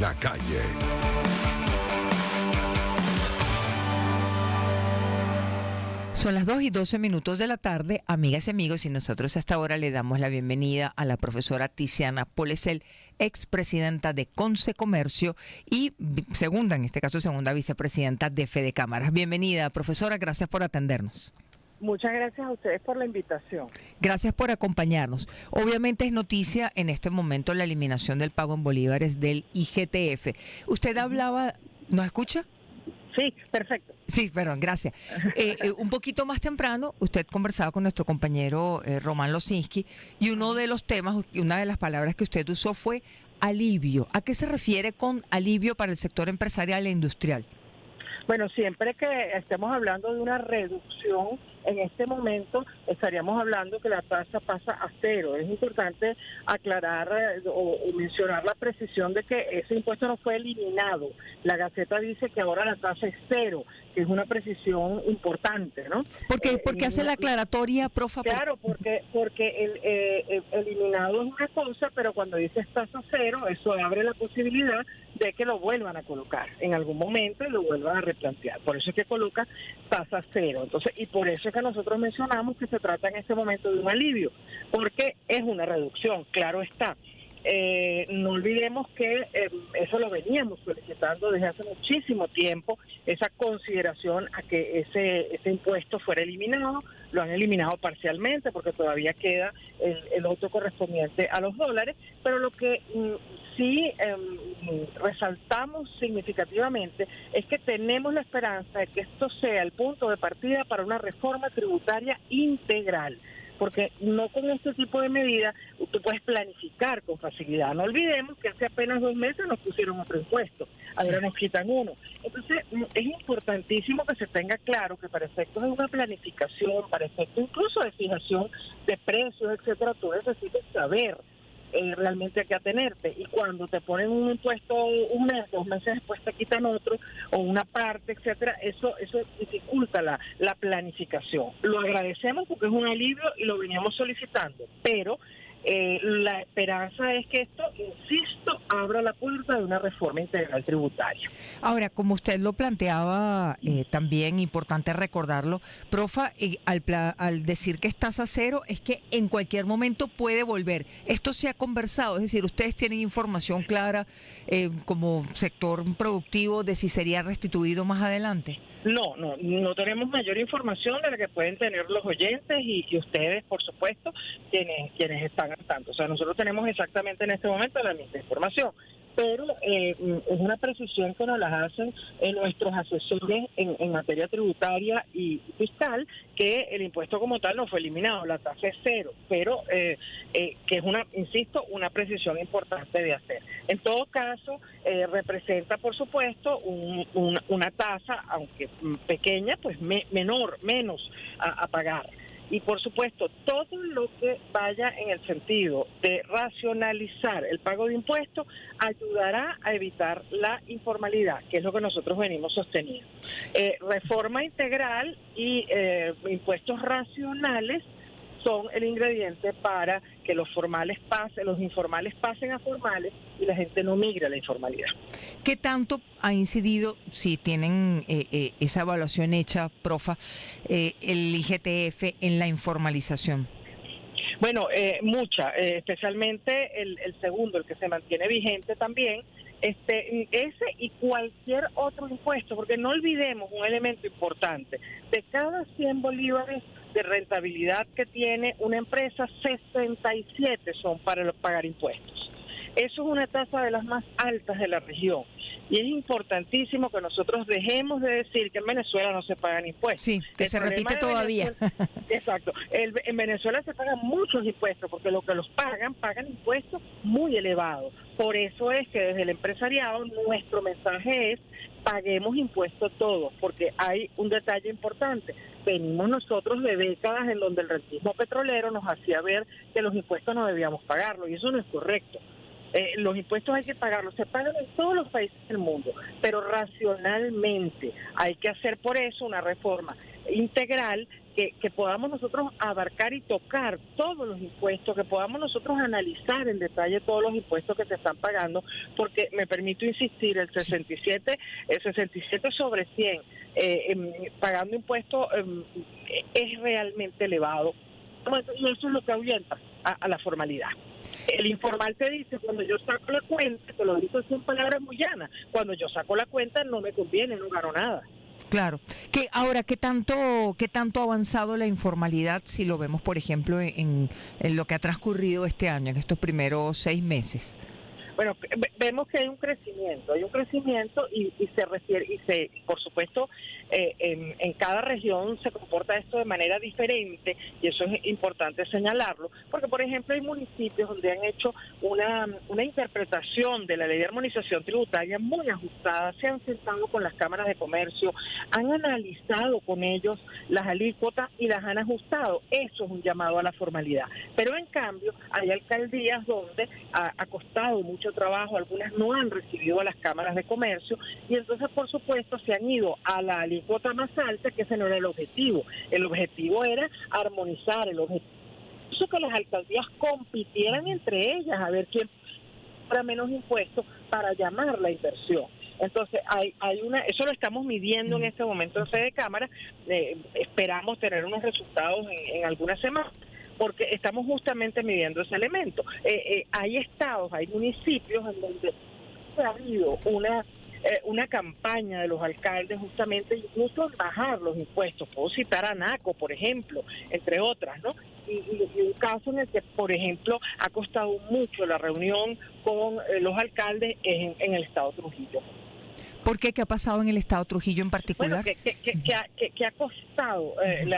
La calle. Son las 2:12 de la tarde, amigas y amigos, y nosotros hasta ahora le damos la bienvenida a la profesora Tiziana Polesel, expresidenta de Conce Comercio y en este caso, segunda vicepresidenta de Fede Cámaras. Bienvenida, profesora, gracias por atendernos. Muchas gracias a ustedes por la invitación. Gracias por acompañarnos. Obviamente es noticia en este momento la eliminación del pago en bolívares del IGTF. Usted hablaba, ¿nos escucha? Sí, perfecto. Sí, perdón, gracias. Un poquito más temprano, usted conversaba con nuestro compañero Román Losinski y uno de los temas, una de las palabras que usted usó fue alivio. ¿A qué se refiere con alivio para el sector empresarial e industrial? Bueno, siempre que estemos hablando de una reducción, en este momento estaríamos hablando que la tasa pasa a cero. Es importante aclarar o mencionar la precisión de que ese impuesto no fue eliminado. La Gaceta dice que ahora la tasa es cero, que es una precisión importante, ¿no? ¿Por qué hace la aclaratoria, profa? Claro, porque el eliminado es una cosa, pero cuando dices tasa cero, eso abre la posibilidad de que lo vuelvan a colocar en algún momento y lo vuelvan a replantear. Por eso es que coloca tasa cero. Entonces, y por eso es que nosotros mencionamos que se trata en este momento de un alivio, porque es una reducción, claro está. No olvidemos que eso lo veníamos solicitando desde hace muchísimo tiempo, esa consideración a que ese impuesto fuera eliminado. Lo han eliminado parcialmente porque todavía queda el otro correspondiente a los dólares, pero lo que sí resaltamos significativamente es que tenemos la esperanza de que esto sea el punto de partida para una reforma tributaria integral, porque no con este tipo de medidas tú puedes planificar con facilidad. No olvidemos que hace apenas 2 meses nos pusieron otro impuesto, ahora nos quitan uno. Entonces es importantísimo que se tenga claro que para efectos de una planificación, para efectos incluso de fijación de precios, etcétera, tú necesitas saber realmente a qué atenerte, y cuando te ponen un impuesto un mes, 2 meses después te quitan otro o una parte, etcétera, eso dificulta la planificación. Lo agradecemos porque es un alivio y lo veníamos solicitando, pero la esperanza es que esto, insisto, abra la puerta de una reforma integral tributaria. Ahora, como usted lo planteaba, también importante recordarlo, profa, al decir que es tasa cero, es que en cualquier momento puede volver. Esto se ha conversado, es decir, ustedes tienen información clara como sector productivo de si sería restituido más adelante. No tenemos mayor información de la que pueden tener los oyentes y ustedes, por supuesto, quienes están al tanto. O sea, nosotros tenemos exactamente en este momento la misma información, pero es una precisión que nos las hacen nuestros asesores en materia tributaria y fiscal, que el impuesto como tal no fue eliminado, la tasa es cero, pero que es insisto, una precisión importante de hacer. En todo caso, representa, por supuesto, una tasa, aunque pequeña, pues menos a pagar. Y por supuesto, todo lo que vaya en el sentido de racionalizar el pago de impuestos ayudará a evitar la informalidad, que es lo que nosotros venimos sosteniendo. Reforma integral y impuestos racionales son el ingrediente para que los informales pasen a formales y la gente no migre a la informalidad. ¿Qué tanto ha incidido, si tienen esa evaluación hecha, profa, el IGTF en la informalización? Bueno, mucha, especialmente el segundo, el que se mantiene vigente también, ese y cualquier otro impuesto, porque no olvidemos un elemento importante: de cada 100 bolívares de rentabilidad que tiene una empresa, 67 son para pagar impuestos. Eso es una tasa de las más altas de la región. Y es importantísimo que nosotros dejemos de decir que en Venezuela no se pagan impuestos. Sí, que se repite todavía. Exacto. En Venezuela se pagan muchos impuestos, porque lo que los pagan impuestos muy elevados. Por eso es que desde el empresariado nuestro mensaje es: paguemos impuestos todos, porque hay un detalle importante. Venimos nosotros de décadas en donde el rentismo petrolero nos hacía ver que los impuestos no debíamos pagarlos, y eso no es correcto. Los impuestos hay que pagarlos, se pagan en todos los países del mundo, pero racionalmente. Hay que hacer por eso una reforma integral que podamos nosotros abarcar y tocar todos los impuestos, que podamos nosotros analizar en detalle todos los impuestos que se están pagando, porque me permito insistir, el 67 sobre 100 pagando impuestos es realmente elevado. Y eso es lo que ahuyenta a la formalidad. El informal te dice, cuando yo saco la cuenta, te lo digo en palabras muy llanas, cuando yo saco la cuenta no me conviene, no gano nada. Claro. Ahora, ¿qué tanto ha avanzado la informalidad si lo vemos, por ejemplo, en lo que ha transcurrido este año, en estos primeros 6 meses? Bueno, vemos que hay un crecimiento y se refiere, por supuesto, en cada región se comporta esto de manera diferente y eso es importante señalarlo, porque por ejemplo hay municipios donde han hecho una interpretación de la ley de armonización tributaria muy ajustada, se han sentado con las cámaras de comercio, han analizado con ellos las alícuotas y las han ajustado. Eso es un llamado a la formalidad. Pero en cambio hay alcaldías donde ha costado mucho trabajo, algunas no han recibido a las cámaras de comercio y entonces por supuesto se han ido a la alícuota más alta, que ese no era el objetivo. El objetivo era armonizar, el objetivo es que las alcaldías compitieran entre ellas a ver quién para menos impuestos para llamar la inversión. Entonces eso lo estamos midiendo en este momento en Fede Cámara, esperamos tener unos resultados en algunas semanas, porque estamos justamente midiendo ese elemento. Hay estados, hay municipios en donde ha habido una campaña de los alcaldes justamente incluso en bajar los impuestos. Puedo citar a Naco, por ejemplo, entre otras, ¿no? Y un caso en el que, por ejemplo, ha costado mucho la reunión con los alcaldes en el estado Trujillo. ¿Por qué? ¿Qué ha pasado en el estado Trujillo en particular? Bueno, que ha costado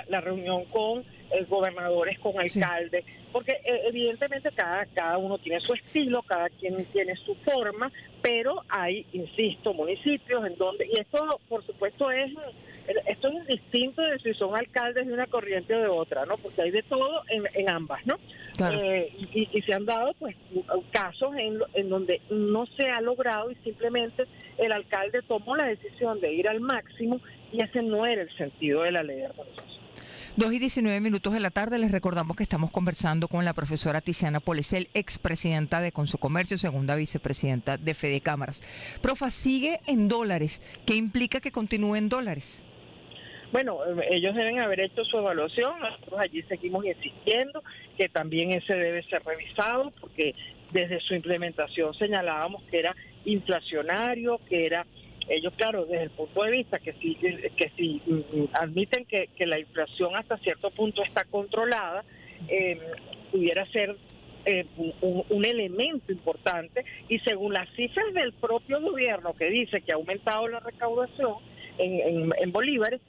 la reunión con gobernadores, con alcaldes, sí. Porque evidentemente cada uno tiene su estilo, cada quien tiene su forma, pero hay, insisto, municipios en donde, y esto por supuesto esto es indistinto de si son alcaldes de una corriente o de otra, ¿no? Porque hay de todo en ambas, ¿no? Claro. Y se han dado pues casos en donde no se ha logrado y simplemente el alcalde tomó la decisión de ir al máximo y ese no era el sentido de la ley de armonización. 2:19 de la tarde, les recordamos que estamos conversando con la profesora Tiziana Polecel, expresidenta de Consocomercio, segunda vicepresidenta de Fede Cámaras. Profa, sigue en dólares. ¿Qué implica que continúe en dólares? Bueno, ellos deben haber hecho su evaluación, nosotros allí seguimos insistiendo que también ese debe ser revisado, porque desde su implementación señalábamos que era inflacionario, que era... Ellos, claro, desde el punto de vista que si admiten que la inflación hasta cierto punto está controlada, pudiera ser un elemento importante, y según las cifras del propio gobierno que dice que ha aumentado la recaudación en bolívares,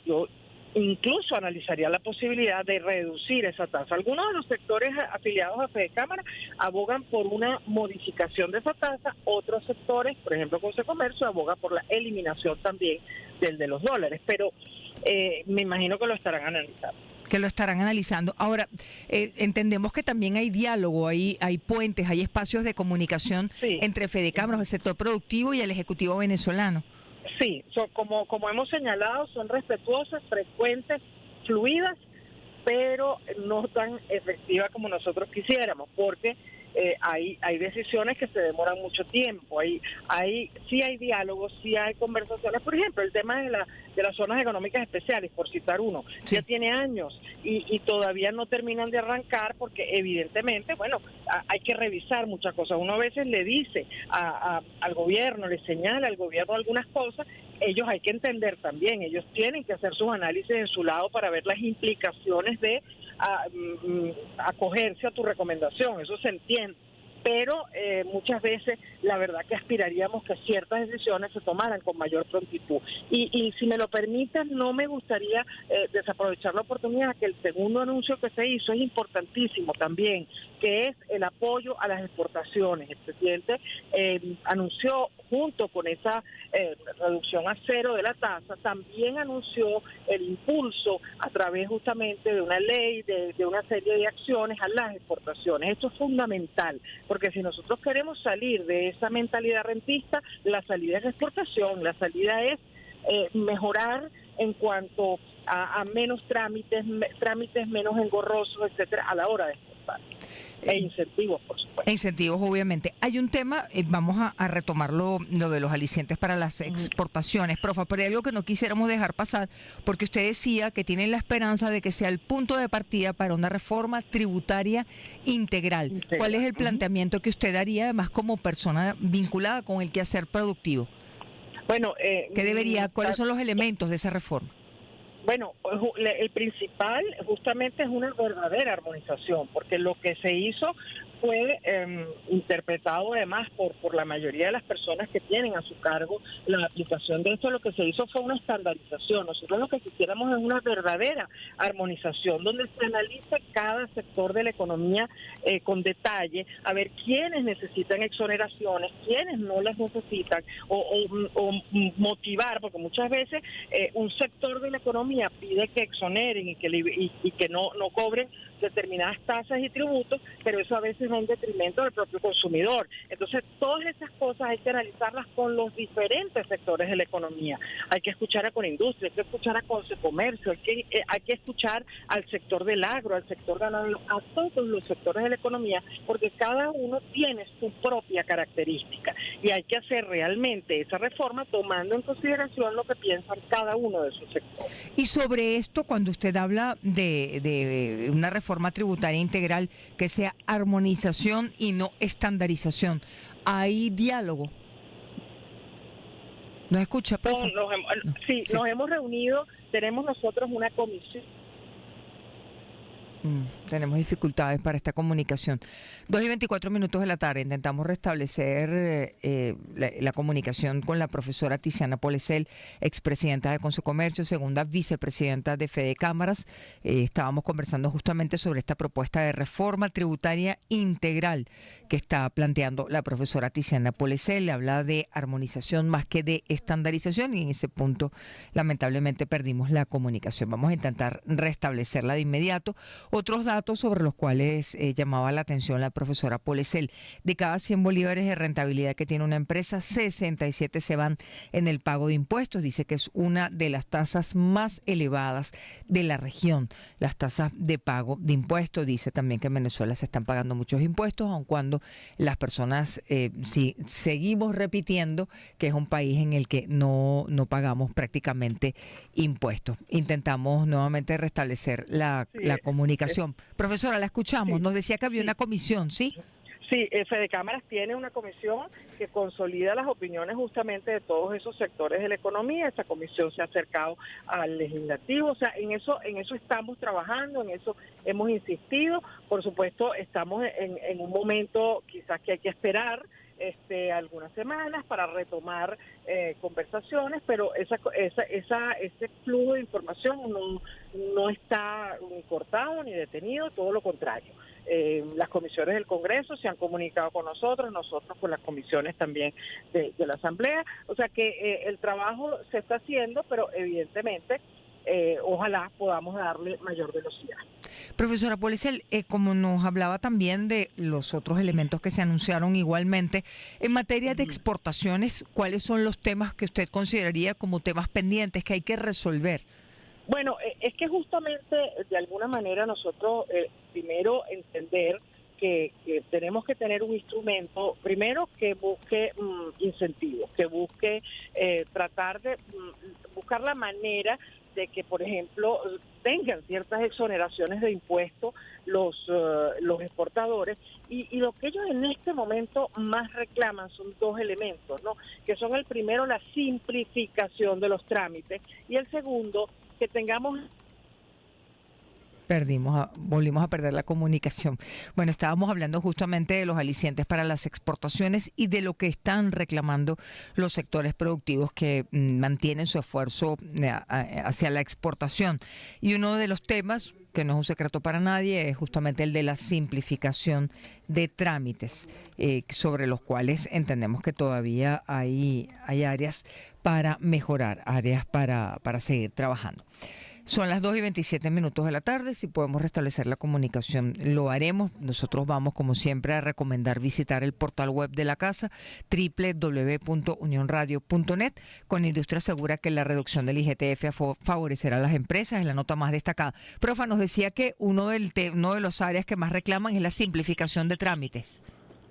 yo incluso analizaría la posibilidad de reducir esa tasa. Algunos de los sectores afiliados a Fede Cámara abogan por una modificación de esa tasa, otros sectores, por ejemplo Consocomercio, abogan por la eliminación también del de los dólares, pero me imagino que lo estarán analizando. Ahora, entendemos que también hay diálogo, hay puentes, hay espacios de comunicación, sí, entre Fede Cámaras, el sector productivo y el Ejecutivo venezolano. Sí, como hemos señalado, son respetuosas, frecuentes, fluidas, pero no tan efectivas como nosotros quisiéramos, porque hay decisiones que se demoran mucho tiempo. Sí hay diálogos, sí hay conversaciones. Por ejemplo, el tema de las zonas económicas especiales, por citar uno, sí, ya tiene años y todavía no terminan de arrancar porque evidentemente, bueno, hay que revisar muchas cosas. Uno a veces le dice al gobierno, le señala al gobierno algunas cosas, ellos hay que entender también, ellos tienen que hacer sus análisis de su lado para ver las implicaciones de acogerse a tu recomendación, eso se entiende, pero muchas veces la verdad que aspiraríamos que ciertas decisiones se tomaran con mayor prontitud. Y si me lo permiten, no me gustaría desaprovechar la oportunidad, que el segundo anuncio que se hizo es importantísimo también, que es el apoyo a las exportaciones. El presidente anunció, junto con esa reducción a cero de la tasa, también anunció el impulso a través justamente de una ley, de una serie de acciones a las exportaciones. Esto es fundamental, porque si nosotros queremos salir de esa mentalidad rentista, la salida es exportación, la salida es mejorar en cuanto a menos trámites menos engorrosos, etcétera, a la hora de exportar. E incentivos, por supuesto. Incentivos, obviamente. Hay un tema, vamos a retomarlo, lo de los alicientes para las exportaciones, profa, pero hay algo que no quisiéramos dejar pasar, porque usted decía que tienen la esperanza de que sea el punto de partida para una reforma tributaria integral. ¿Cuál es el planteamiento que usted haría, además, como persona vinculada con el quehacer productivo? Bueno, ¿cuáles son los elementos de esa reforma? Bueno, el principal justamente es una verdadera armonización, porque lo que se hizo fue interpretado además por la mayoría de las personas que tienen a su cargo la aplicación de esto. Lo que se hizo fue una estandarización. Nosotros lo que quisiéramos es una verdadera armonización, donde se analice cada sector de la economía con detalle, a ver quiénes necesitan exoneraciones, quiénes no las necesitan, o motivar, porque muchas veces un sector de la economía pide que exoneren y que no cobren determinadas tasas y tributos, pero eso a veces va en detrimento del propio consumidor. Entonces, todas esas cosas hay que analizarlas con los diferentes sectores de la economía. Hay que escuchar a Conindustria, hay que escuchar a Concecomercio, hay que escuchar al sector del agro, al sector ganadero, a todos los sectores de la economía, porque cada uno tiene su propia característica y hay que hacer realmente esa reforma tomando en consideración lo que piensan cada uno de sus sectores. Y sobre esto, cuando usted habla de una reforma tributaria integral que sea armonización y no estandarización, ¿hay diálogo? ¿Nos escucha, profe? Nos hemos reunido, tenemos nosotros una comisión. Tenemos dificultades para esta comunicación. 2:24 de la tarde. Intentamos restablecer la comunicación con la profesora Tiziana Polecel, expresidenta de Concecomercio, segunda vicepresidenta de Fede Cámaras. Estábamos conversando justamente sobre esta propuesta de reforma tributaria integral que está planteando la profesora Tiziana Polecel. Le habla de armonización más que de estandarización, y en ese punto lamentablemente perdimos la comunicación. Vamos a intentar restablecerla de inmediato. Otros datos sobre los cuales llamaba la atención la profesora Polecel: de cada 100 bolívares de rentabilidad que tiene una empresa, 67 se van en el pago de impuestos. Dice que es una de las tasas más elevadas de la región, las tasas de pago de impuestos. Dice también que en Venezuela se están pagando muchos impuestos, aun cuando las personas seguimos repitiendo que es un país en el que no pagamos prácticamente impuestos. Intentamos nuevamente restablecer la comunicación. Profesora, la escuchamos. Nos decía que había una comisión, ¿sí? Sí, Fede Cámaras tiene una comisión que consolida las opiniones justamente de todos esos sectores de la economía. Esa comisión se ha acercado al legislativo, o sea, en eso estamos trabajando, en eso hemos insistido. Por supuesto, estamos en un momento quizás que hay que esperar algunas semanas para retomar conversaciones, pero ese flujo de información no está ni cortado ni detenido, todo lo contrario. Las comisiones del Congreso se han comunicado con nosotros con las comisiones también de la Asamblea, o sea que el trabajo se está haciendo, pero evidentemente ojalá podamos darle mayor velocidad. Profesora Polecel, como nos hablaba también de los otros elementos que se anunciaron igualmente, en materia de exportaciones, ¿cuáles son los temas que usted consideraría como temas pendientes que hay que resolver? Bueno, es que justamente de alguna manera nosotros primero entender que tenemos que tener un instrumento, primero que busque incentivos, que busque tratar de buscar la manera de que, por ejemplo, tengan ciertas exoneraciones de impuestos los exportadores, y lo que ellos en este momento más reclaman son dos elementos, ¿no? Que son el primero, la simplificación de los trámites, y el segundo, que tengamos... Volvimos a perder la comunicación. Bueno, estábamos hablando justamente de los alicientes para las exportaciones y de lo que están reclamando los sectores productivos que mantienen su esfuerzo hacia la exportación. Y uno de los temas, que no es un secreto para nadie, es justamente el de la simplificación de trámites, sobre los cuales entendemos que todavía hay áreas para mejorar, áreas para seguir trabajando. Son las 2:27 de la tarde. Si podemos restablecer la comunicación, lo haremos. Nosotros vamos, como siempre, a recomendar visitar el portal web de la casa, www.unionradio.net. Con Industria asegura que la reducción del IGTF favorecerá a las empresas. Es la nota más destacada. Profa, nos decía que uno de los áreas que más reclaman es la simplificación de trámites.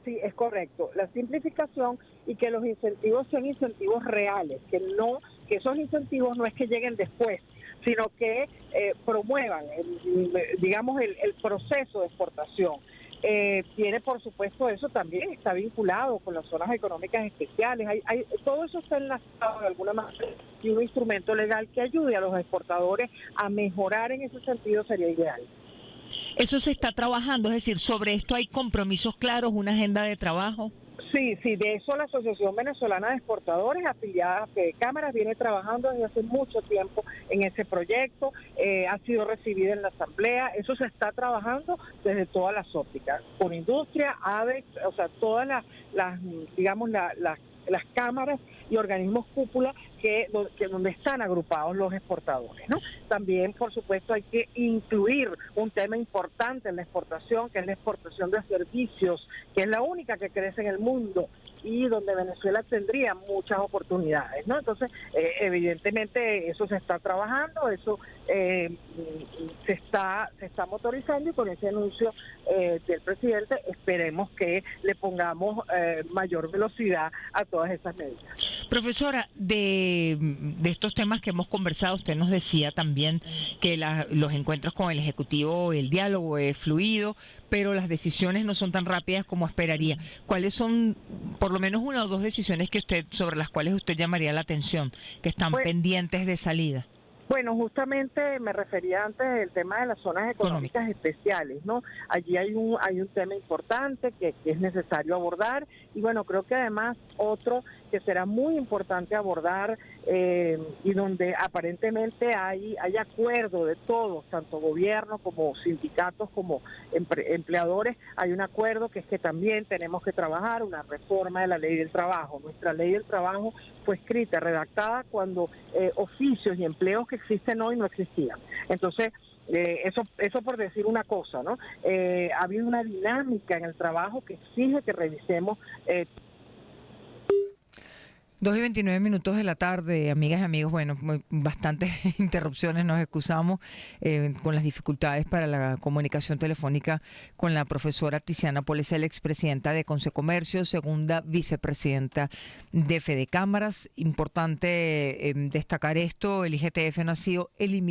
Sí, es correcto. La simplificación y que los incentivos sean incentivos reales, que esos incentivos no es que lleguen después, sino que promuevan, el proceso de exportación. Tiene, por supuesto, eso también está vinculado con las zonas económicas especiales. Todo eso está enlazado de alguna manera, y un instrumento legal que ayude a los exportadores a mejorar en ese sentido sería ideal. Eso se está trabajando, es decir, sobre esto hay compromisos claros, una agenda de trabajo. Sí, de eso la Asociación Venezolana de Exportadores, afiliada a Fede Cámaras, viene trabajando desde hace mucho tiempo en ese proyecto, ha sido recibida en la Asamblea, eso se está trabajando desde todas las ópticas, por industria, AVEX, o sea, todas las cámaras y organismos cúpula donde están agrupados los exportadores, ¿no? También, por supuesto, hay que incluir un tema importante en la exportación, que es la exportación de servicios, que es la única que crece en el mundo y donde Venezuela tendría muchas oportunidades, ¿no? Entonces, evidentemente, eso se está trabajando, eso se está motorizando, y con ese anuncio del presidente esperemos que le pongamos mayor velocidad a todas esas medidas. Profesora, de estos temas que hemos conversado, usted nos decía también que los encuentros con el Ejecutivo, el diálogo es fluido, pero las decisiones no son tan rápidas como esperaría. ¿Cuáles son, por lo menos, una o dos decisiones sobre las cuales usted llamaría la atención, que están pendientes de salida? Bueno, justamente me refería antes del tema de las zonas económicas especiales, ¿no? Allí hay un tema importante que es necesario abordar, y bueno, creo que además otro que será muy importante abordar y donde aparentemente hay acuerdo de todos, tanto gobierno como sindicatos como empleadores, hay un acuerdo que es que también tenemos que trabajar una reforma de la ley del trabajo. Nuestra ley del trabajo fue escrita, redactada cuando oficios y empleos que existen hoy no existían. Entonces, eso por decir una cosa, ¿no? Ha habido una dinámica en el trabajo que exige que revisemos 2:29 de la tarde, amigas y amigos. Bueno, bastantes interrupciones, nos excusamos con las dificultades para la comunicación telefónica con la profesora Tiziana Polesel, expresidenta de Consecomercio, segunda vicepresidenta de Fede Cámaras. Importante destacar esto, el IGTF no ha sido eliminado.